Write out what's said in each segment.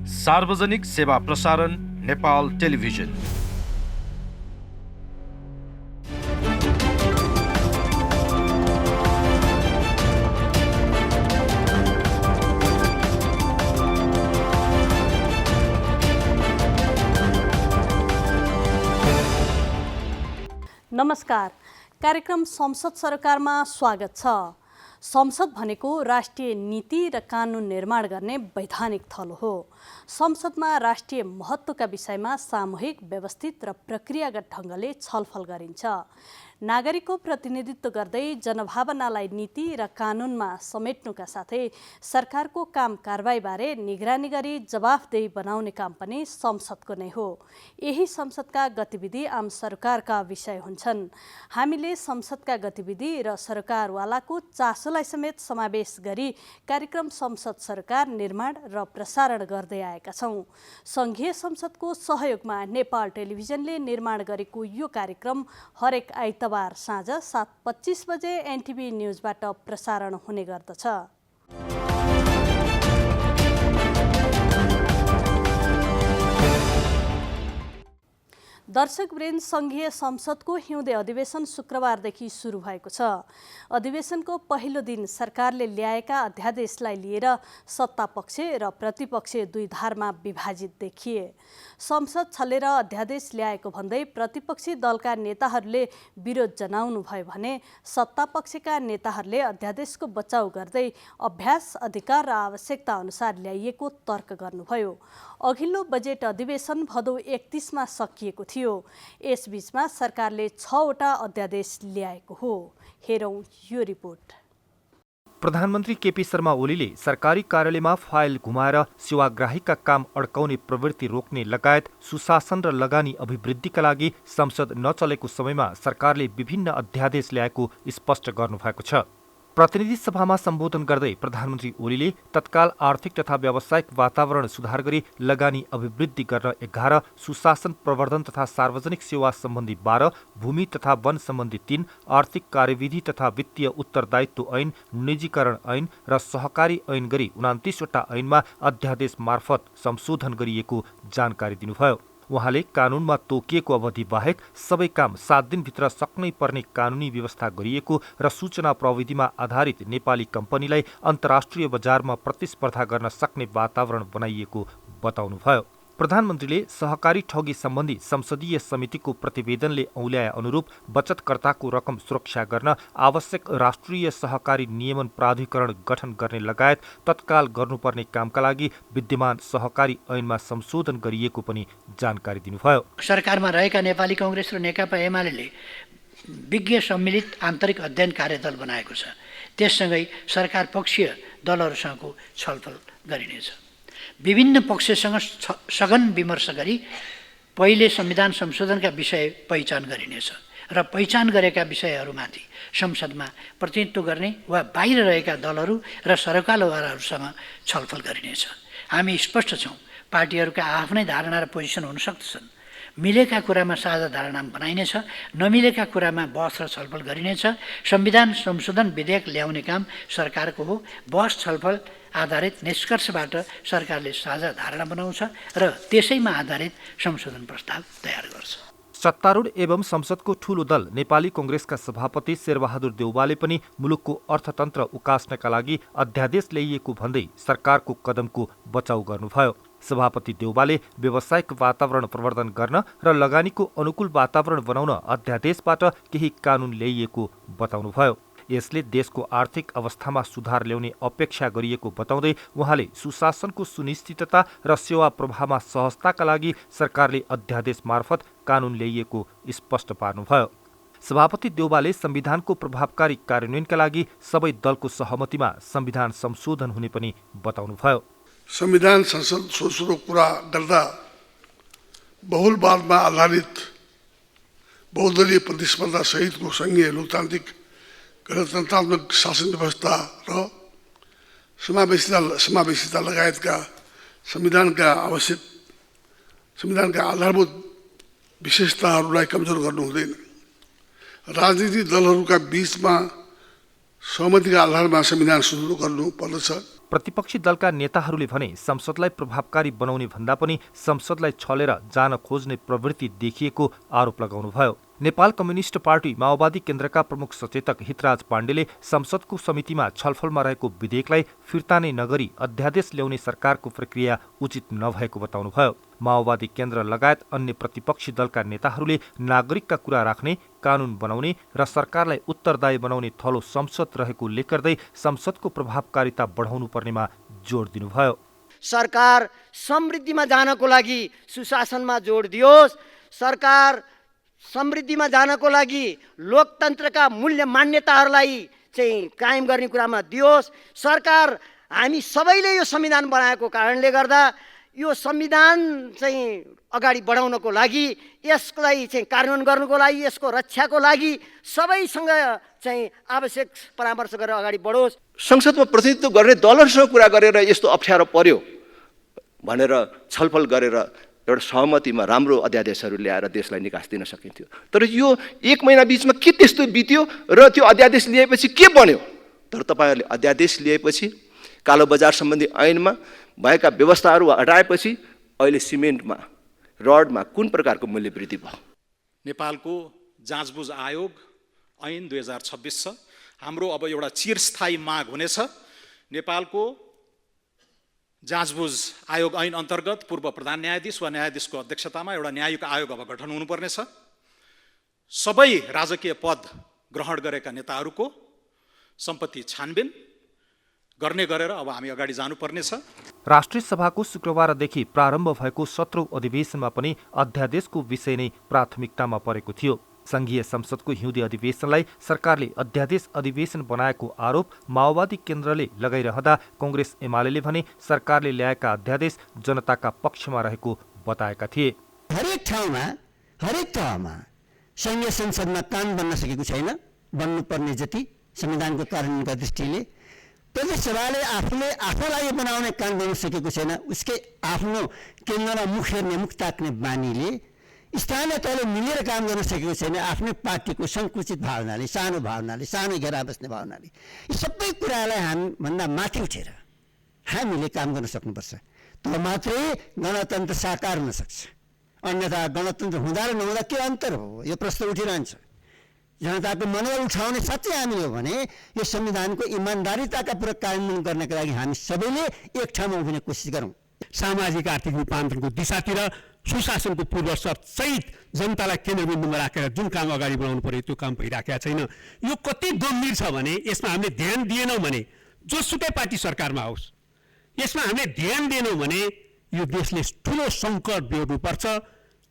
सार्वजनिक सेवा प्रसारण नेपाल टेलिभिजन। नमस्कार, कार्यक्रम संसद सरकारमा स्वागत छ। संसद भनेको राष्ट्रिय नीति र कानुन निर्माण गर्ने वैधानिक थलो हो। संसदमा राष्ट्रिय महत्त्वका विषयमा सामूहिक, व्यवस्थित र प्रक्रियागत ढङ्गले छलफल गरिन्छ। नागरिकको प्रतिनिधित्व गर्दै जनभावनालाई नीति र कानुनमा समेट्नुका साथै सरकारको काम कारबाहीबारे निगरानी गरी जवाफदेही बनाउने काम पनि संसदको नै हो। यही संसदका गतिविधि आम सरकारका विषय हुन्छन्। हामीले संसदका गतिविधि र सरकारवालाको चासोलाई समेत समावेश गरी कार्यक्रम संसद सरकार निर्माण र प्रसारण गर्दै आएका छौँ। सङ्घीय संसदको सहयोगमा नेपाल टेलिभिजनले निर्माण गरेको यो कार्यक्रम हरेक आइतबार साँझ 7:25 बजे एनटिभी न्युजबाट प्रसारण हुने गर्दछ। दर्शकवृन्द, सङ्घीय संसदको हिउँदे अधिवेशन शुक्रबारदेखि सुरु भएको छ। अधिवेशनको पहिलो दिन सरकारले ल्याएका अध्यादेशलाई लिएर सत्तापक्ष र प्रतिपक्ष दुई धारमा विभाजित देखिए। संसद छलेर अध्यादेश ल्याएको भन्दै प्रतिपक्षी दलका नेताहरूले विरोध जनाउनु भयो भने सत्तापक्षका नेताहरूले अध्यादेशको बचाउ गर्दै अभ्यास, अधिकार र आवश्यकता अनुसार ल्याइएको तर्क गर्नुभयो। अघिल्लो बजेट अधिवेशन भदौ 31मा सकिएको थियो। यसबीचमा सरकारले 6वटा अध्यादेश ल्याएको हो। हेरौँ यो रिपोर्ट। प्रधानमन्त्री केपी शर्मा ओलीले सरकारी कार्यालयमा फाइल घुमाएर सेवाग्राहीका काम अड्काउने प्रवृत्ति रोक्ने लगायत सुशासन र लगानी अभिवृद्धिका लागि संसद नचलेको समयमा सरकारले विभिन्न अध्यादेश ल्याएको स्पष्ट गर्नुभएको छ। प्रतिनिधि सभामा सम्बोधन गर्दै प्रधानमन्त्री ओलीले तत्काल आर्थिक तथा व्यावसायिक वातावरण सुधार गरी लगानी अभिवृद्धि गर्न 11, सुशासन प्रवर्धन तथा सार्वजनिक सेवा सम्बन्धी 12, भूमि तथा वन सम्बन्धी 3, आर्थिक कार्यविधि तथा वित्तीय उत्तरदायित्व ऐन, निजीकरण ऐन र सहकारी ऐन गरी 29वटा ऐनमा अध्यादेश मार्फत संशोधन गरिएको जानकारी दिनुभयो। उहाँले कानुनमा तोकिएको अवधि बाहेक सबै काम 7 दिनभित्र सक्नै पर्ने कानुनी व्यवस्था गरिएको र सूचना प्रविधिमा आधारित नेपाली कम्पनीलाई अन्तर्राष्ट्रिय बजारमा प्रतिस्पर्धा गर्न सक्ने वातावरण बनाइएको बताउनुभयो। प्रधानमन्त्रीले सहकारी ठगी सम्बन्धी संसदीय समितिको प्रतिवेदनले औल्याए अनुरूप बचतकर्ताको रकम सुरक्षा गर्न आवश्यक राष्ट्रिय सहकारी नियमन प्राधिकरण गठन गर्ने लगायत तत्काल गर्नुपर्ने कामका लागि विद्यमान सहकारी ऐनमा संशोधन गरिएको पनि जानकारी दिनुभयो। सरकारमा रहेका नेपाली कांग्रेस र नेकपा एमाले विज्ञ सम्मिलित आन्तरिक अध्ययन कार्यदल बनाएको छ। त्यससँगै सरकार पक्षीय दलहरूसँगको छलफल गरिनेछ। विभिन्न पक्षसँग सघन विमर्श गरी पहिले संविधान संशोधनका विषय पहिचान गरिनेछ र पहिचान गरेका विषयहरूमाथि संसदमा प्रतिनिधित्व गर्ने वा बाहिर रहेका दलहरू र सरकारवालाहरूसँग छलफल गरिनेछ। हामी स्पष्ट छौँ, पार्टीहरूका आफ्नै धारणा र पोजिसन हुन सक्दछन्। मिलेका कुरामा साझा धारणा बनाइनेछ, नमिलेका कुरामा बहस र छलफल गरिनेछ। संविधान संशोधन विधेयक ल्याउने काम सरकारको हो। बहस छलफल आधारित निष्कर्षबाट सरकारले साझा धारणा बनाउँछ र त्यसैमा आधारित संशोधन प्रस्ताव तयार गर्छ। सत्तारूढ एवं संसदको ठूलो दल नेपाली कांग्रेसका सभापति शेरबहादुर देउवाले पनि मुलुकको अर्थतन्त्र उकास्नका लागि अध्यादेश ल्याइएको भन्दै सरकारको कदमको बचाउ गर्नुभयो। सभापति देउवाले व्यावसायिक वातावरण प्रवर्धन गर्न र लगानीको अनुकूल वातावरण बनाउन अध्यादेशबाट केही कानुन ल्याइएको बताउनुभयो। यसले देशको आर्थिक अवस्थामा सुधार ल्याउने अपेक्षा गरिएको बताउँदै उहाँले सुशासनको सुनिश्चितता र सेवा प्रवाहमा सहजताका लागि सरकारले अध्यादेश मार्फत कानुन ल्याइएको स्पष्ट पार्नुभयो। सभापति देउवाले संविधानको प्रभावकारी कार्यान्वयनका लागि सबै दलको सहमतिमा संविधान संशोधन हुने पनि बताउनुभयो। संविधान संशोधनको कुरा गर्दा बहुलवादमा आधारित बहुदलीय प्रतिस्पर्धा सहितको संघीय लोकतान्त्रिक गणतन्त्रात्मक शासन व्यवस्था र समावेशिता लगायतका संविधानका आधारभूत विशेषताहरूलाई कमजोर गर्नु हुँदैन। राजनीतिक दलहरूका बीचमा सहमतिका आधारमा संविधान सुधार गर्नु पर्दछ। प्रतिपक्षी दलका नेताहरूले भने संसदलाई प्रभावकारी बनाउने भन्दा पनि संसदलाई छलेर जान खोज्ने प्रवृत्ति देखिएको आरोप लगाउनुभयो। नेपाल कम्युनिस्ट पार्टी माओवादी केन्द्रका प्रमुख सचेतक हितराज पाण्डेले संसदको समितिमा छलफलमा रहेको विधेयकलाई फिर्ता नै नगरी अध्यादेश ल्याउने सरकारको प्रक्रिया उचित नभएको बताउनुभयो। माओवादी केन्द्र लगायत अन्य प्रतिपक्षी दलका नेताहरूले नागरिकका कुरा राख्ने, कानून बनाउने र सरकारलाई उत्तरदायी बनाउने थलो संसद रहेको उल्लेख गर्दै संसदको प्रभावकारिता बढाउनु पर्नेमा जोड दिनुभयो। सरकार समृद्धिमा जानको लागि सुशासनमा जोड दियोस्, सरकार समृद्धिमा जानको लागि लोकतन्त्रका मूल्य मान्यताहरूलाई चाहिँ कायम गर्ने कुरामा दियोस्। सरकार हामी सबैले यो संविधान बनाएको कारणले गर्दा यो संविधान चाहिँ अगाडि बढाउनको लागि, यसलाई चाहिँ कार्यान्वयन गर्नको लागि, यसको रक्षाको लागि सबैसँग चाहिँ आवश्यक परामर्श गरेर अगाडि बढोस्। संसदमा प्रतिनिधित्व गर्ने दलहरूसँग कुरा गरेर यस्तो अप्ठ्यारो पर्यो भनेर छलफल गरेर एउटा सहमतिमा राम्रो अध्यादेशहरू ल्याएर देशलाई निकास दिन सकिन्थ्यो। तर यो 1 महिना बिचमा के त्यस्तो बित्यो र त्यो अध्यादेश ल्याएपछि के बन्यो? तर तपाईँहरूले अध्यादेश ल्याएपछि कालो बजार सम्बन्धी ऐनमा भएका व्यवस्थाहरू हटाएपछि अहिले सिमेन्टमा, रडमा कुन प्रकारको मूल्य वृद्धि भयो? नेपालको जाँचबुझ आयोग ऐन 2026 छ। हाम्रो अब एउटा चिरस्थायी माग हुनेछ, नेपालको जाँचबुझ आयोग ऐन अन्तर्गत पूर्व प्रधान न्यायाधीश वा न्यायाधीशको अध्यक्षतामा एउटा न्यायिक आयोग अब गठन हुनुपर्नेछ। सबै राजकीय पद ग्रहण गरेका नेताहरूको सम्पत्ति छानबिन गर्ने गरेर अब हामी अगाडि जानुपर्नेछ। राष्ट्रिय सभाको शुक्रबारदेखि प्रारम्भ भएको 17औं अधिवेशनमा पनि अध्यादेशको विषय नै प्राथमिकतामा परेको थियो। संघीय संसदको हिउँदे अधिवेशनलाई सरकारले अध्यादेश अधिवेशन बनाएको आरोप माओवादी केन्द्रले लगाइरहँदा कांग्रेस एमाले भने सरकारले ल्याएका अध्यादेश जनताका पक्षमा रहेको बताएका थिए। हरेक ठाउँमा संघीय संसदमा कान बन्न सकेको छैन, बन्नुपर्ने जति संविधानको कार्यान्वयनका दृष्टिले। प्रदेश सभाले आफूलाई बनाउने काम गर्न सकेको छैन। उसकै आफ्नो केन्द्रमा मुख हेर्ने, मुख ताक्ने बानीले स्थानीय तहले मिलेर काम गर्न सकेको छैन। आफ्नै पार्टीको सङ्कुचित भावनाले, सानो भावनाले, सानो घेरा बस्ने भावनाले यी सबै कुरालाई हामीभन्दा माथि उठेर हामीले काम गर्न सक्नुपर्छ। तब मात्रै गणतन्त्र साकार हुन सक्छ। अन्यथा गणतन्त्र हुँदा र नहुँदा के अन्तर हो? यो प्रश्न उठिरहन्छ। जनताको मनोबल उठाउने साँच्चै हामीले हो भने यो संविधानको इमान्दारिताका पूरा कार्यान्वयन गर्नका लागि हामी सबैले एक ठाउँमा उभिने कोसिस गरौँ। सामाजिक आर्थिक रूपान्तरणको दिशातिर सुशासनको पूर्व शर्त सहित जनतालाई केन्द्रबिन्दुमा राखेर जुन काम अगाडि बढाउनु पर्यो त्यो काम भइराखेका छैन। यो कति गम्भीर छ भने यसमा हामीले ध्यान दिएनौँ भने जोसुकै पार्टी सरकारमा आओस्, यसमा हामीले ध्यान दिएनौँ भने यो देशले ठुलो सङ्कट बेहोर्नुपर्छ,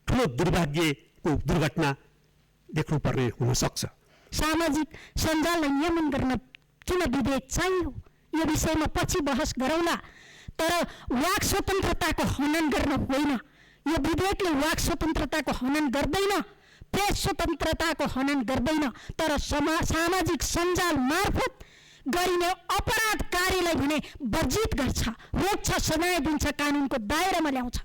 ठुलो दुर्भाग्यको दुर्घटना देख्नुपर्ने हुन सक्छ। सामाजिक सञ्जाललाई नियमन गर्न किन विधेयक चाहियो यो विषयमा पछि बहस गरौँला, तर वाक स्वतन्त्रताको हनन गर्न होइन। यो विधेयकले वाक स्वतन्त्रताको हनन गर्दैन, प्रेस स्वतन्त्रताको हनन गर्दैन, तर सामाजिक सञ्जाल मार्फत गरिने अपराध कार्यलाई भने वर्जित गर्छ, रोक्छ, सजाय दिन्छ, कानुनको दायरामा ल्याउँछ।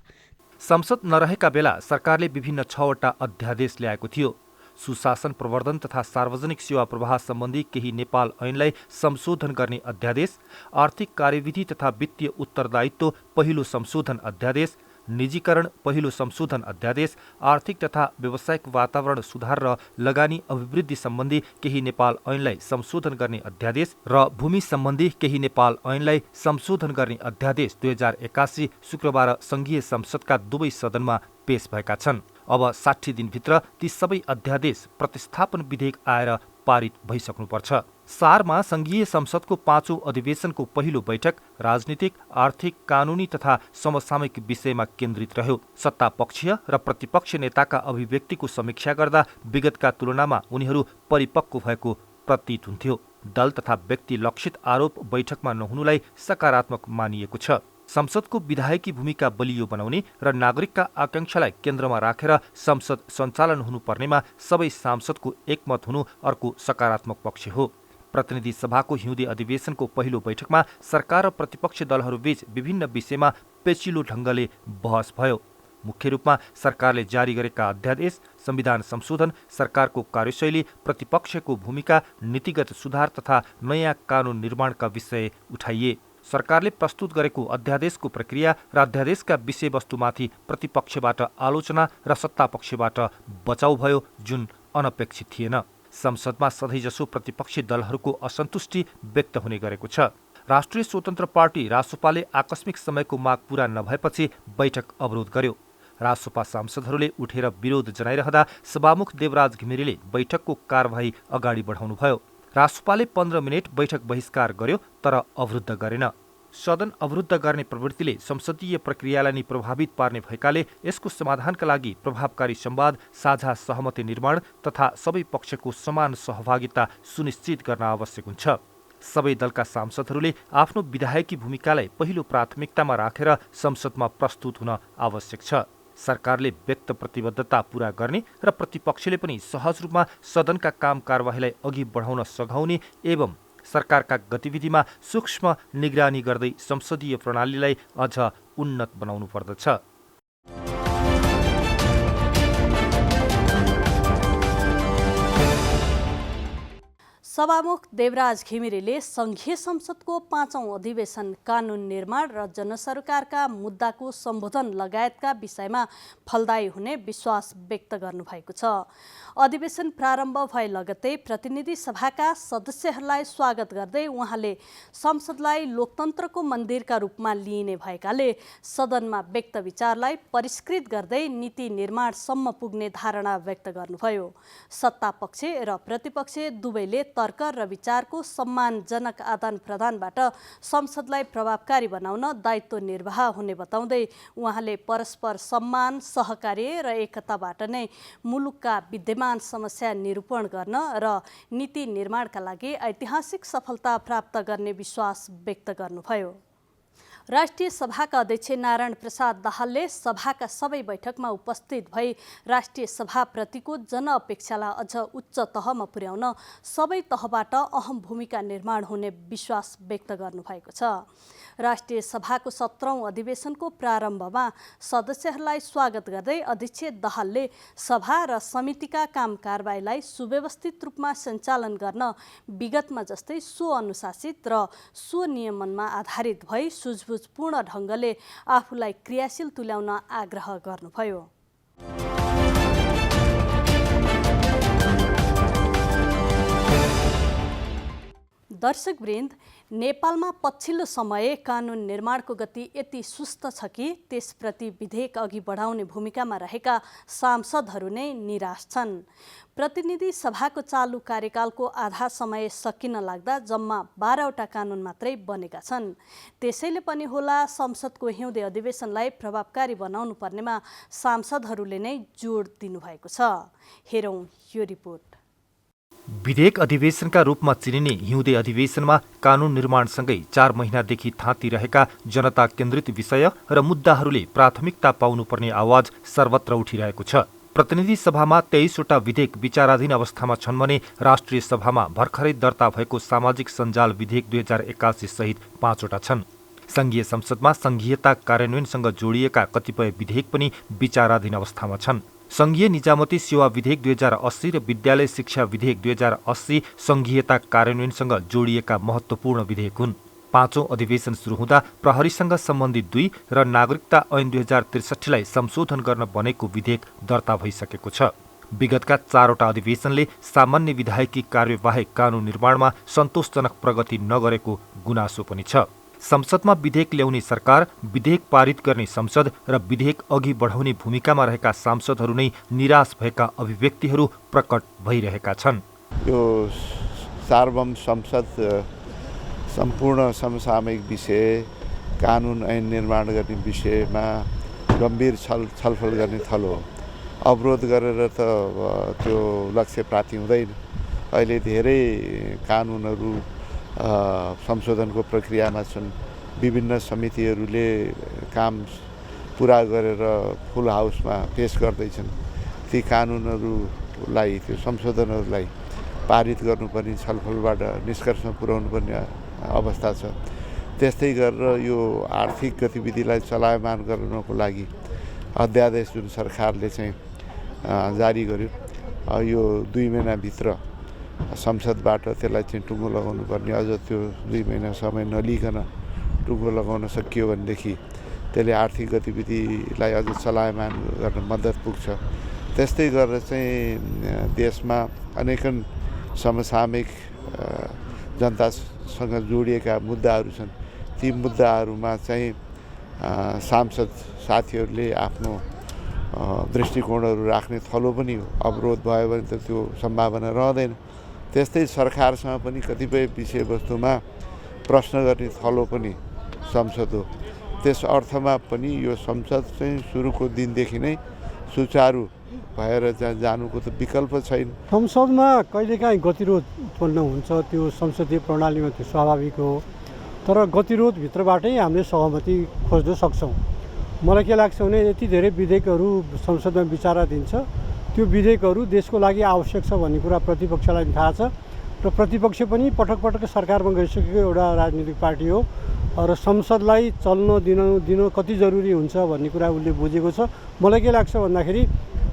संसद नरहेका बेला सरकारले विभिन्न 6वटा अध्यादेश ल्याएको थियो। सुशासन प्रवर्धन तथा सार्वजनिक सेवा प्रवाह सम्बन्धी केही नेपाल ऐनलाई संशोधन गर्ने अध्यादेश, आर्थिक कार्यविधि तथा वित्तीय उत्तरदायित्व पहिलो संशोधन अध्यादेश, निजीकरण पहिलो संशोधन अध्यादेश, आर्थिक तथा व्यावसायिक वातावरण सुधार र लगानी अभिवृद्धि सम्बन्धी केही नेपाल ऐनलाई संशोधन गर्ने अध्यादेश र भूमि सम्बन्धी केही नेपाल ऐनलाई संशोधन गर्ने अध्यादेश 2081 शुक्रबार संघीय संसदका दुवै सदनमा पेश भएका छन्। अब 60 दिनभित्र ती सबै अध्यादेश प्रतिस्थापन विधेयक आएर पारित भइसक्नुपर्छ। सारमा संघीय संसदको 5औं अधिवेशनको पहिलो बैठक राजनीतिक, आर्थिक, कानूनी तथा समसामयिक विषयमा केन्द्रित रह्यो। सत्ता पक्षीय र प्रतिपक्ष नेताका अभिव्यक्तिको समीक्षा गर्दा विगतका तुलनामा उनीहरू परिपक्व भएको प्रतीत हुन्थ्यो। दल तथा व्यक्ति लक्षित आरोप बैठकमा नहुनुलाई सकारात्मक मानिएको छ। संसदको विधायकी भूमिका बलियो बनाउने र नागरिकका आकांक्षालाई केन्द्रमा राखेर संसद सञ्चालन हुनुपर्नेमा सबै सांसदको एकमत हुनु अर्को सकारात्मक पक्ष हो। प्रतिनिधि सभाको हिउँदे अधिवेशनको पहिलो बैठकमा सरकार र प्रतिपक्ष दलहरूबीच विभिन्न विषयमा पेचिलो ढङ्गले बहस भयो। मुख्य रूपमा सरकारले जारी गरेका अध्यादेश, संविधान संशोधन, सरकारको कार्यशैली, प्रतिपक्षको भूमिका, नीतिगत सुधार तथा नयाँ कानून निर्माणका विषय उठाइए। सरकारले प्रस्तुत गरेको अध्यादेशको प्रक्रिया र अध्यादेशका विषयवस्तुमाथि प्रतिपक्षबाट आलोचना र सत्तापक्षबाट बचाउ भयो, जुन अनपेक्षित थिएन। संसदमा सधैँजसो प्रतिपक्षी दलहरूको असन्तुष्टि व्यक्त हुने गरेको छ। राष्ट्रिय स्वतन्त्र पार्टी रासोपाले आकस्मिक समयको माग पूरा नभएपछि बैठक अवरोध गर्यो। रासोपा सांसदहरूले उठेर विरोध जनाइरहँदा सभामुख देवराज घिमिरेले बैठकको कार्यवाही अगाडि बढाउनुभयो। रासोपाले 15 मिनेट बैठक बहिष्कार गर्यो, तर अवरुद्ध गरेन। सदन अवरुद्ध गर्ने प्रवृत्तिले संसदीय प्रक्रियालाई नै प्रभावित पार्ने भएकाले यसको समाधानका लागि प्रभावकारी संवाद, साझा सहमति निर्माण तथा सबै पक्षको समान सहभागिता सुनिश्चित गर्न आवश्यक हुन्छ। सबै दलका सांसदहरूले आफ्नो विधायकी भूमिकालाई पहिलो प्राथमिकतामा राखेर संसदमा प्रस्तुत हुन आवश्यक छ। सरकारले व्यक्त प्रतिबद्धता पूरा गर्ने र प्रतिपक्षले पनि सहज रूपमा सदनका काम कारबाहीलाई अघि बढाउन सघाउने एवं सरकारका गतिविधिमा सूक्ष्म निगरानी गर्दै संसदीय प्रणालीलाई अझ उन्नत बनाउनु पर्दछ। सभामुख देवराज घिमिरेले संघीय संसदको 5औं अधिवेशन कानून निर्माण र जनसरकारका मुद्दाको सम्बोधन लगायतका विषयमा फलदायी हुने विश्वास व्यक्त गर्नुभएको छ। अधिवेशन प्रारम्भ भए लगत्तै प्रतिनिधि सभाका सदस्यहरूलाई स्वागत गर्दै उहाँले संसदलाई लोकतन्त्रको मन्दिरका रूपमा लिइने भएकाले सदनमा व्यक्त विचारलाई परिष्कृत गर्दै नीति निर्माणसम्म पुग्ने धारणा व्यक्त गर्नुभयो। सत्तापक्ष र प्रतिपक्ष दुवैले तर्क र विचारको सम्मानजनक आदान प्रदानबाट संसदलाई प्रभावकारी बनाउन दायित्व निर्वाह हुने बताउँदै उहाँले परस्पर सम्मान, सहकार्य र एकताबाट नै मुलुकका विद्यमान समस्या निरूपण गर्न र नीति निर्माणका लागि ऐतिहासिक सफलता प्राप्त गर्ने विश्वास व्यक्त गर्नुभयो। राष्ट्रिय सभाका अध्यक्ष नारायण प्रसाद दाहालले सभाका सबै बैठकमा उपस्थित भई राष्ट्रिय सभाप्रतिको जनअपेक्षालाई अझ उच्च तहमा पुर्याउन सबै तहबाट अहम भूमिका निर्माण हुने विश्वास व्यक्त गर्नुभएको छ। राष्ट्रिय सभाको 17औं अधिवेशनको प्रारम्भमा सदस्यहरूलाई स्वागत गर्दै अध्यक्ष दाहालले सभा र समितिका काम कारबाहीलाई सुव्यवस्थित रूपमा सञ्चालन गर्न विगतमा जस्तै स्वअनुशासित र स्वनियमनमा आधारित भई सुझबुझपूर्ण ढङ्गले आफूलाई क्रियाशील तुल्याउन आग्रह गर्नुभयो। दर्शकवृन्द, नेपालमा पछिल्लो समय कानुन निर्माणको गति यति सुस्त छ कि त्यसप्रति विधेयक अघि बढाउने भूमिकामा रहेका सांसदहरू नै निराश छन्। प्रतिनिधि सभाको चालु कार्यकालको आधा समय सकिन लाग्दा जम्मा 12वटा कानुन मात्रै बनेका छन्। त्यसैले पनि होला संसदको हिउँदे अधिवेशनलाई प्रभावकारी बनाउनु पर्नेमा सांसदहरूले नै जोड दिनुभएको छ। हेरौँ यो रिपोर्ट। विधेयक अधिवेशनका रूपमा चिनिने हिउँदे अधिवेशनमा कानून निर्माणसँगै 4 महिनादेखि थाँतिरहेका जनता केन्द्रित विषय र मुद्दाहरूले प्राथमिकता पाउनुपर्ने आवाज सर्वत्र उठिरहेको छ। प्रतिनिधि सभामा 23वटा विधेयक विचाराधीन अवस्थामा छन् भने राष्ट्रिय सभामा भर्खरै दर्ता भएको सामाजिक सञ्जाल विधेयक 2081 सहित 5वटा छन्। संघीय संसदमा संघीयता कार्यान्वयनसँग जोडिएका कतिपय विधेयक पनि विचाराधीन अवस्थामा छन्। संघीय निजामती सेवा विधेयक 2080 र विद्यालय शिक्षा विधेयक 2080 संघीयता कार्यान्वयनसँग जोडिएका महत्त्वपूर्ण विधेयक हुन्। 5औं अधिवेशन सुरु हुँदा प्रहरीसँग सम्बन्धित 2 र नागरिकता ऐन 2063लाई संशोधन गर्न बनेको विधेयक दर्ता भइसकेको छ। विगतका 4वटा अधिवेशनले सामान्य विधायकी कार्यबाहेक कानून निर्माणमा सन्तोषजनक प्रगति नगरेको गुनासो पनि छ। संसदमा विधेयक ल्याउने सरकार, विधेयक पारित गर्ने संसद र विधेयक अघि बढाउने भूमिकामा रहेका सांसदहरू नै निराश भएका अभिव्यक्तिहरू प्रकट भइरहेका छन्। यो सार्वभौम संसद सम्पूर्ण समसामयिक विषय, कानुन ऐन निर्माण गर्ने विषयमा गम्भीर छलफल गर्ने थलो हो। अवरोध गरेर त त्यो लक्ष्य प्राप्ति हुँदैन। अहिले धेरै कानुनहरू संशोधनको प्रक्रियामा छन्। विभिन्न समितिहरूले काम पुरा गरेर फुल हाउसमा पेश गर्दैछन्। ती कानुनहरूलाई, त्यो संशोधनहरूलाई पारित गर्नुपर्ने, छलफलबाट निष्कर्षमा पुर्याउनुपर्ने अवस्था छ। त्यस्तै गरेर यो आर्थिक गतिविधिलाई चलायमान गर्नको लागि अध्यादेश जुन सरकारले चाहिँ जारी गर्यो, यो 2 महिनाभित्र संसदबाट त्यसलाई चाहिँ टुङ्गो लगाउनु पर्ने, अझ त्यो 2 महिना समय नलिकन टुङ्गो लगाउन सकियो भनेदेखि त्यसले आर्थिक गतिविधिलाई अझ चलायमान गर्न मद्दत पुग्छ। त्यस्तै गरेर चाहिँ देशमा अनेकन समसामयिक जनतासँग जोडिएका मुद्दाहरू छन्। ती मुद्दाहरूमा चाहिँ सांसद साथीहरूले आफ्नो दृष्टिकोणहरू राख्ने थलो पनि हो। अवरोध भयो भने त त्यो सम्भावना रहँदैन। त्यस्तै सरकारसँग पनि कतिपय विषयवस्तुमा प्रश्न गर्ने थलो पनि संसद हो। त्यस अर्थमा पनि यो संसद चाहिँ सुरुको दिनदेखि नै सुचारू भएर जानुको त विकल्प छैन। संसदमा कहिलेकाहीँ गतिरोध उत्पन्न हुन्छ, त्यो संसदीय प्रणालीमा त्यो स्वाभाविक हो। तर गतिरोधभित्रबाटै हामीले सहमति खोज्न सक्छौँ। मलाई के लाग्छ भने यति धेरै विधेयकहरू संसदमा विचाराधीन छ, त्यो विधेयकहरू देशको लागि आवश्यक छ भन्ने कुरा प्रतिपक्षलाई थाहा छ र प्रतिपक्ष पनि पटक पटक सरकारमा गइसकेको एउटा राजनीतिक पार्टी हो र संसदलाई चल्न दिन कति जरुरी हुन्छ भन्ने कुरा उसले बुझेको छ। मलाई के लाग्छ भन्दाखेरि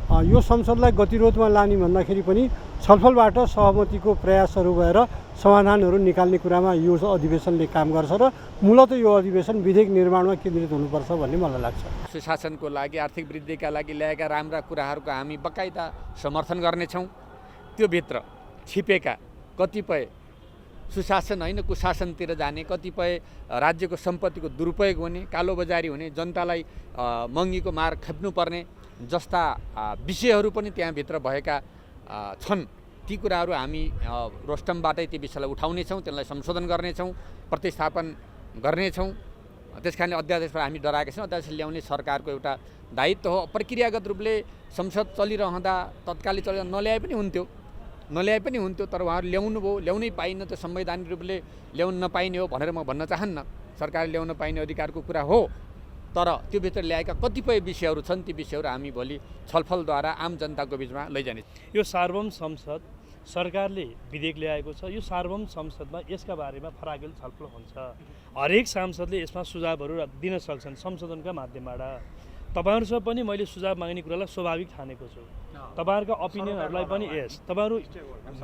यो संसदलाई गतिरोधमा लाने भन्दाखेरि पनि छलफलबाट सहमतिको प्रयासहरू भएर समाधानहरू निकाल्ने कुरामा यो अधिवेशनले काम गर्छ र मूलत यो अधिवेशन विधेयक निर्माणमा केन्द्रित हुनुपर्छ भन्ने मलाई लाग्छ। सुशासनको लागि, आर्थिक वृद्धिका लागि ल्याएका राम्रा कुराहरूको हामी बकाइदा समर्थन गर्नेछौँ। त्योभित्र छिपेका कतिपय सुशासन होइन कुशासनतिर जाने, कतिपय राज्यको सम्पत्तिको दुरुपयोग हुने, कालोबजारी हुने, जनतालाई महँगीको मार खेप्नुपर्ने जस्ता विषयहरू पनि त्यहाँभित्र भएका छन्। ती कुराहरू हामी रोस्टमबाटै ती विषयलाई उठाउनेछौँ, त्यसलाई संशोधन गर्नेछौँ, प्रतिस्थापन गर्नेछौँ। त्यस कारणले अध्यादेशबाट हामी डराएका छौँ। अध्यादेश ल्याउने सरकारको एउटा दायित्व हो। प्रक्रियागत रूपले संसद चलिरहँदा तत्कालै नल्याए पनि हुन्थ्यो, तर उहाँहरू ल्याउनु भयो, ल्याउनै पाइन्न। त्यो संवैधानिक रूपले ल्याउन नपाइने हो भनेर म भन्न चाहन्न। सरकारले ल्याउन पाइने अधिकारको कुरा हो, तर त्योभित्र ल्याएका कतिपय विषयहरू छन्। ती विषयहरू हामी भोलि छलफलद्वारा आम जनताको बिचमा लैजाने। यो सार्वभौम संसद सरकारले विधेयक ल्याएको छ। यो सार्वभौम संसदमा यसका बारेमा फराकिलो छलफल हुन्छ। हरेक सांसदले यसमा सुझावहरू दिन सक्छन् संशोधनका माध्यमबाट। तपाईँहरूसँग पनि मैले सुझाव माग्ने कुरालाई स्वाभाविक ठानेको छु। तपाईँहरूका ओपिनियनहरूलाई पनि तपाईँहरू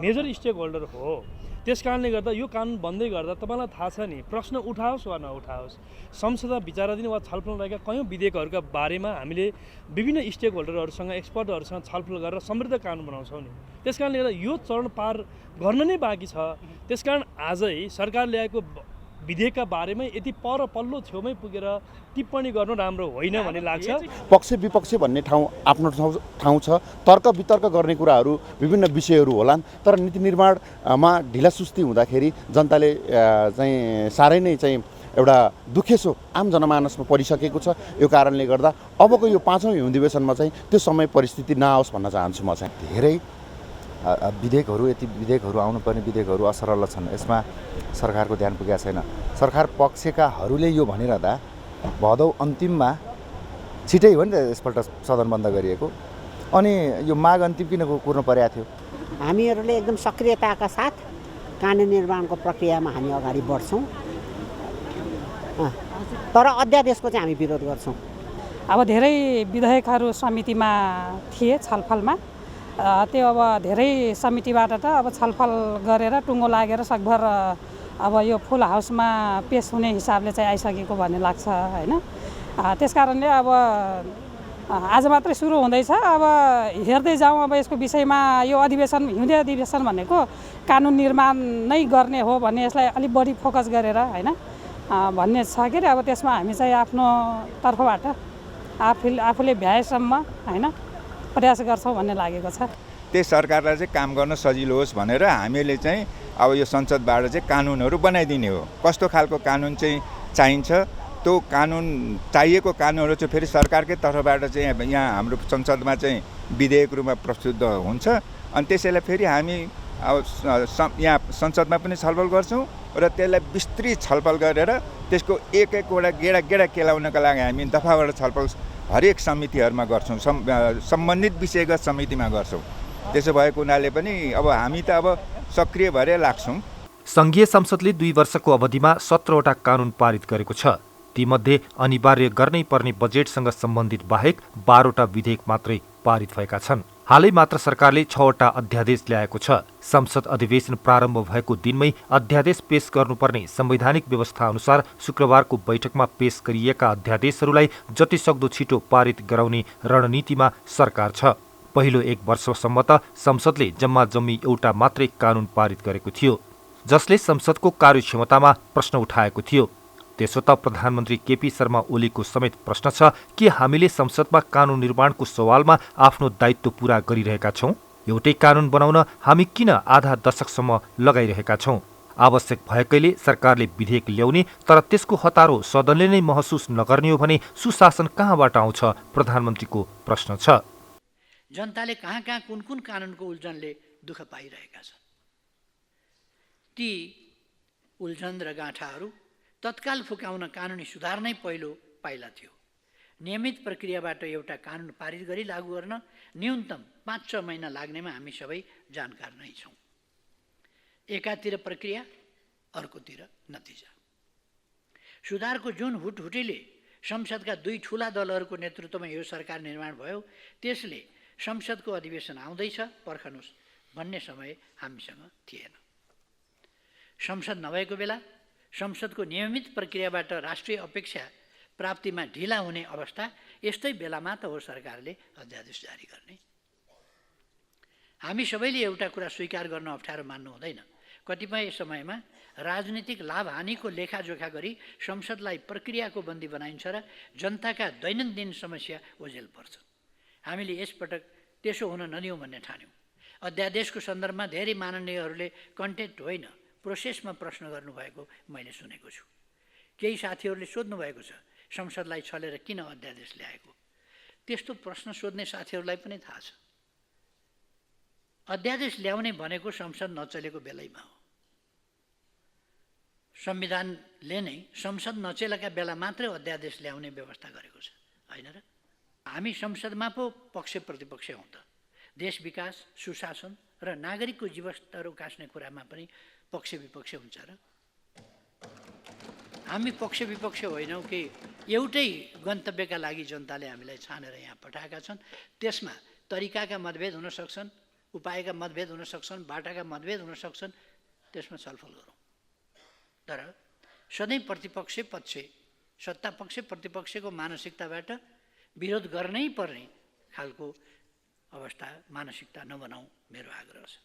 मेजर स्टेक होल्डर हो। त्यस कारणले गर्दा यो कानुन बन्दै गर्दा तपाईँलाई थाहा छ नि, प्रश्न उठाओस् वा नउठाओस्, संसदमा विचाराधीन वा छलफल रहेका कयौँ विधेयकहरूका बारेमा हामीले विभिन्न स्टेक होल्डरहरूसँग, एक्सपर्टहरूसँग छलफल गरेर समृद्ध कानुन बनाउँछौँ नि। त्यस कारणले गर्दा यो चरण पार गर्न नै बाँकी छ। त्यसकारण आजै सरकार ल्याएको विधेयकका बारेमा यति पल्लो छेउमै पुगेर टिप्पणी गर्नु राम्रो होइन भन्ने लाग्छ। पक्ष विपक्ष भन्ने आफ्नो ठाउँ छ। तर्क वितर्क गर्ने कुराहरू विभिन्न विषयहरू होलान्, तर नीति निर्माणमा ढिलासुस्ती हुँदाखेरि जनताले चाहिँ साह्रै नै चाहिँ एउटा दुखेसो आम जनमानसमा परिसकेको छ। यो कारणले गर्दा अबको यो 5औँ अधिवेशनमा चाहिँ त्यो समय परिस्थिति नआओस् भन्न चाहन्छु। म चाहिँ धेरै यति विधेयकहरू आउनुपर्ने विधेयकहरू असरल छन्। यसमा सरकारको ध्यान पुगेको छैन। सरकार पक्षकाहरूले यो भनिरहँदा भदौ अन्तिममा छिटै हो नि त यसपल्ट सदन बन्द गरिएको, अनि यो माघ अन्तिम किन कुर्नु परेको थियो? हामीहरूले एकदम सक्रियताका साथ कानुन निर्माणको प्रक्रियामा हामी अगाडि बढ्छौँ, तर अध्यादेशको चाहिँ हामी विरोध गर्छौँ। अब धेरै विधेयकहरू समितिमा थिए छलफलमा, त्यो अब धेरै समितिबाट त अब छलफल गरेर टुङ्गो लागेर सकभर अब यो फुल हाउसमा पेस हुने हिसाबले चाहिँ आइसकेको भन्ने लाग्छ होइन। त्यस कारणले अब आज मात्रै सुरु हुँदैछ। अब हेर्दै जाउँ। अब यसको विषयमा यो अधिवेशन, हिउँदे अधिवेशन भनेको कानुन निर्माण नै गर्ने हो भन्ने, यसलाई अलिक बढी फोकस गरेर होइन भन्ने छ के अरे। अब त्यसमा हामी चाहिँ आफ्नो तर्फबाट आफूले भ्याएसम्म होइन प्रयास गर्छौँ भन्ने लागेको छ। त्यही सरकारलाई चाहिँ काम गर्न सजिलो होस् भनेर हामीले चाहिँ अब यो संसदबाट चाहिँ कानुनहरू बनाइदिने हो। कस्तो खालको कानुन चाहिँ चाहिन्छ, त्यो कानुन चाहिएको कानुनहरू चाहिँ फेरि सरकारकै तर्फबाट चाहिँ यहाँ हाम्रो संसदमा चाहिँ विधेयक रूपमा प्रस्तुत हुन्छ। अनि त्यसैलाई फेरि हामी अब यहाँ संसदमा पनि छलफल गर्छौँ र त्यसलाई विस्तृत छलफल गरेर त्यसको एक एकवटा गेडा केलाउनका लागि हामी दफाबाट छलफल हरेक समितिहरूमा गर्छौँ, सम्बन्धित विषयगत समितिमा गर्छौँ। त्यसो भएको हुनाले पनि अब हामी त अब सक्रिय भएर लाग्छौँ। सङ्घीय संसदले 2 वर्षको अवधिमा 17वटा कानुन पारित गरेको छ। तीमध्ये अनिवार्य गर्नै पर्ने बजेटसँग सम्बन्धित बाहेक 12वटा विधेयक मात्रै पारित भएका छन्। हालै मात्र सरकारले 6वटा अध्यादेश ल्याएको छ। संसद अधिवेशन प्रारम्भ भएको दिनमै अध्यादेश पेश गर्नुपर्ने संवैधानिक व्यवस्था अनुसार शुक्रबारको बैठकमा पेश गरिएका अध्यादेशहरूलाई जतिसक्दो छिटो पारित गराउने रणनीतिमा सरकार छ। पहिलो 1 वर्षसम्म त संसदले जम्मा जम्मी एउटा मात्रै कानून पारित गरेको थियो, जसले संसदको कार्यक्षमतामा प्रश्न उठाएको थियो। त्यसो त प्रधानमन्त्री केपी शर्मा ओलीको समेत प्रश्न छ कि हामीले संसदमा कानून निर्माणको सवालमा आफ्नो दायित्व पूरा गरिरहेका छौं? एउटै कानून बनाउन हामी किन आधा दशकसम्म लगाइरहेका छौं? आवश्यक भएकैले सरकारले विधेयक ल्याउने तर त्यसको हतारो सदनले नै महसुस नगर्ने हो भने सुशासन कहाँबाट आउँछ? प्रधानमन्त्रीको प्रश्न छ। जनताले कहाँ कहाँ कुन कुन कानुनको उल्झनले दुःख पाइरहेका छन्, ती उल्झन र गाँठाहरू तत्काल फुकाउन कानुनी सुधार नै पहिलो पाइला थियो। नियमित प्रक्रियाबाट एउटा कानुन पारित गरी लागू गर्न न्यूनतम 5-6 महिना लाग्नेमा हामी सबै जानकार नै छौँ। एकातिर प्रक्रिया, अर्कोतिर नतिजा। सुधारको जुन हुटहुटीले संसदका 2 ठूला दलहरूको नेतृत्वमा यो सरकार निर्माण भयो, त्यसले संसदको अधिवेशन आउँदैछ पर्खनुहोस् भन्ने समय हामीसँग थिएन। संसद नभएको बेला संसदको नियमित प्रक्रियाबाट राष्ट्रिय अपेक्षा प्राप्तिमा ढिला हुने अवस्था, यस्तै बेलामा त हो सरकारले अध्यादेश जारी गर्ने। हामी सबैले एउटा कुरा स्वीकार गर्न अप्ठ्यारो मान्नु हुँदैन, कतिपय समयमा राजनीतिक लाभ हानिको लेखाजोखा गरी संसदलाई प्रक्रियाको बन्दी बनाइन्छ र जनताका दैनन्दिन समस्या ओझेल पर्छ। हामीले यसपटक त्यसो हुन नदिउँ भन्ने ठान्यौँ। अध्यादेशको सन्दर्भमा धेरै माननीयहरूले कन्टेन्ट होइन प्रोसेसमा प्रश्न गर्नुभएको मैले सुनेको छु। केही साथीहरूले सोध्नु भएको छ संसदलाई छलेर किन अध्यादेश ल्याएको। त्यस्तो प्रश्न सोध्ने साथीहरूलाई पनि थाहा छ, अध्यादेश ल्याउने भनेको संसद नचलेको बेलैमा हो। संविधानले नै संसद नचलेका बेला मात्रै अध्यादेश ल्याउने व्यवस्था गरेको छ, होइन र? हामी संसदमा पो पक्ष प्रतिपक्ष हौँ त। देश विकास, सुशासन र नागरिकको जीवस्तर उकास्ने कुरामा पनि पक्ष विपक्ष हुन्छ र? हामी पक्ष विपक्ष होइनौँ कि एउटै गन्तव्यका लागि जनताले हामीलाई छानेर यहाँ पठाएका छन्। त्यसमा तरिकाका मतभेद हुन सक्छन्, उपायका मतभेद हुन सक्छन्, बाटाका मतभेद हुन सक्छन्, त्यसमा छलफल गरौँ। तर सधैँ प्रतिपक्ष पक्ष, सत्ता पक्ष प्रतिपक्षको मानसिकताबाट विरोध गर्नै पर्ने खालको अवस्था मानसिकता नबनाऊ मेरो आग्रह छ।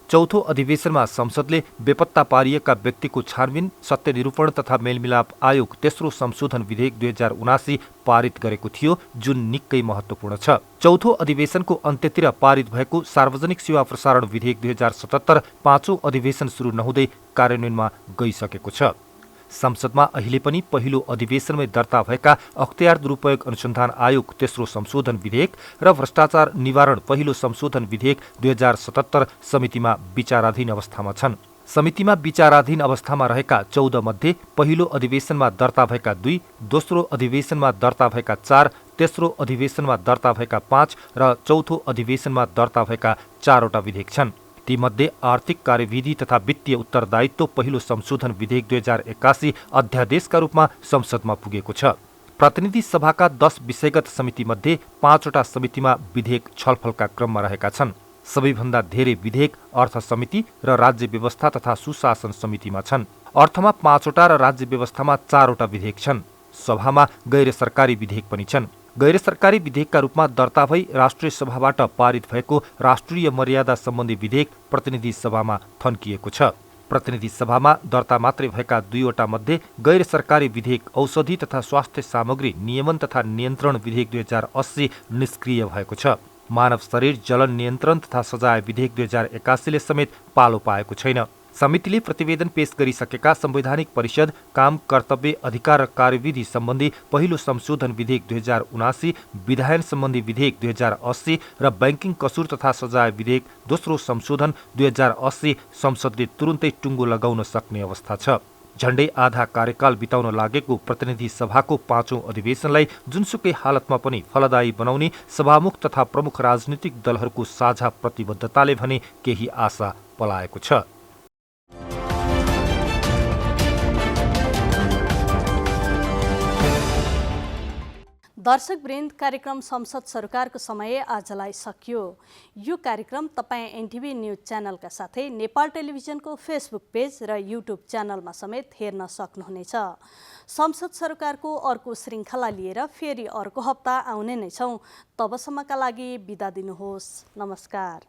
चौथो अधिवेशनमा संसदले बेपत्ता पारिएका व्यक्तिको छानबिन, सत्यनिरूपण तथा मेलमिलाप आयोग तेस्रो संशोधन विधेयक 2079 पारित गरेको थियो, जुन निकै महत्त्वपूर्ण छ। चौथो अधिवेशनको अन्त्यतिर पारित भएको सार्वजनिक सेवा प्रसारण विधेयक 2077 पाँचौं अधिवेशन सुरु नहुँदै कार्यान्वयनमा गइसकेको छ। संसदमा अहिले पनि पहिलो अधिवेशनमै दर्ता भएका अख्तियार दुरुपयोग अनुसन्धान आयोग तेस्रो संशोधन विधेयक र भ्रष्टाचार निवारण पहिलो संशोधन विधेयक 2077 समितिमा विचाराधीन अवस्थामा छन्। समितिमा विचाराधीन अवस्थामा रहेका 14 मध्ये पहिलो अधिवेशनमा दर्ता भएका 2, दोस्रो अधिवेशनमा दर्ता भएका 4, तेस्रो अधिवेशनमा दर्ता भएका 5 र चौथो अधिवेशनमा दर्ता भएका 4वटा विधेयक छन्। तीमध्ये आर्थिक कार्यविधि तथा वित्तीय उत्तरदायित्व पहिलो संशोधन विधेयक 2081 अध्यादेशका रूपमा संसदमा पुगेको छ। प्रतिनिधि सभाका 10 विषयगत समितिमध्ये 5वटा समितिमा विधेयक छलफलका क्रममा रहेका छन्। सबैभन्दा धेरै विधेयक अर्थ समिति र राज्य व्यवस्था तथा सुशासन समितिमा छन्। अर्थमा 5वटा र राज्य व्यवस्थामा 4वटा विधेयक छन्। सभामा गैर सरकारी विधेयक पनि छन्। गैर सरकारी विधेयकका रूपमा दर्ता भई राष्ट्रिय सभाबाट पारित भएको राष्ट्रिय मर्यादा सम्बन्धी विधेयक प्रतिनिधि सभामा थन्किएको छ। प्रतिनिधि सभामा दर्ता मात्रै भएका 2वटा मध्ये गैर सरकारी विधेयक औषधि तथा स्वास्थ्य सामग्री नियमन तथा नियन्त्रण विधेयक 2080 निष्क्रिय भएको छ। मानव शरीर जलन नियन्त्रण तथा सजाय विधेयक 2081 ले समेत पालो पाएको छैन। समितिले प्रतिवेदन पेश गरिसकेका संवैधानिक परिषद, काम, कर्तव्य, अधिकार र कार्यविधि सम्बन्धी पहिलो संशोधन विधेयक 2079, विधायन सम्बन्धी विधेयक 2080 र बैंकिङ कसुर तथा सजाय विधेयक दोस्रो संशोधन 2080 संसदले तुरुन्तै टुङ्गो लगाउन सक्ने अवस्था छ। झण्डै आधा कार्यकाल बिताउन लागेको प्रतिनिधि सभाको 5औं अधिवेशनलाई जुनसुकै हालतमा पनि फलदायी बनाउने सभामुख तथा प्रमुख राजनीतिक दलहरूको साझा प्रतिबद्धताले भने केही आशा पलाएको छ। दर्शकवृन्द, कार्यक्रम संसद सरकारको समय आजलाई सकियो। यो कार्यक्रम तपाईँ एनटिभी न्युज च्यानलका साथै नेपाल टेलिभिजनको फेसबुक पेज र युट्युब च्यानलमा समेत हेर्न सक्नुहुनेछ। संसद सरकारको अर्को श्रृङ्खला लिएर फेरि अर्को हप्ता आउने नै छौँ। तबसम्मका लागि बिदा दिनुहोस्। नमस्कार।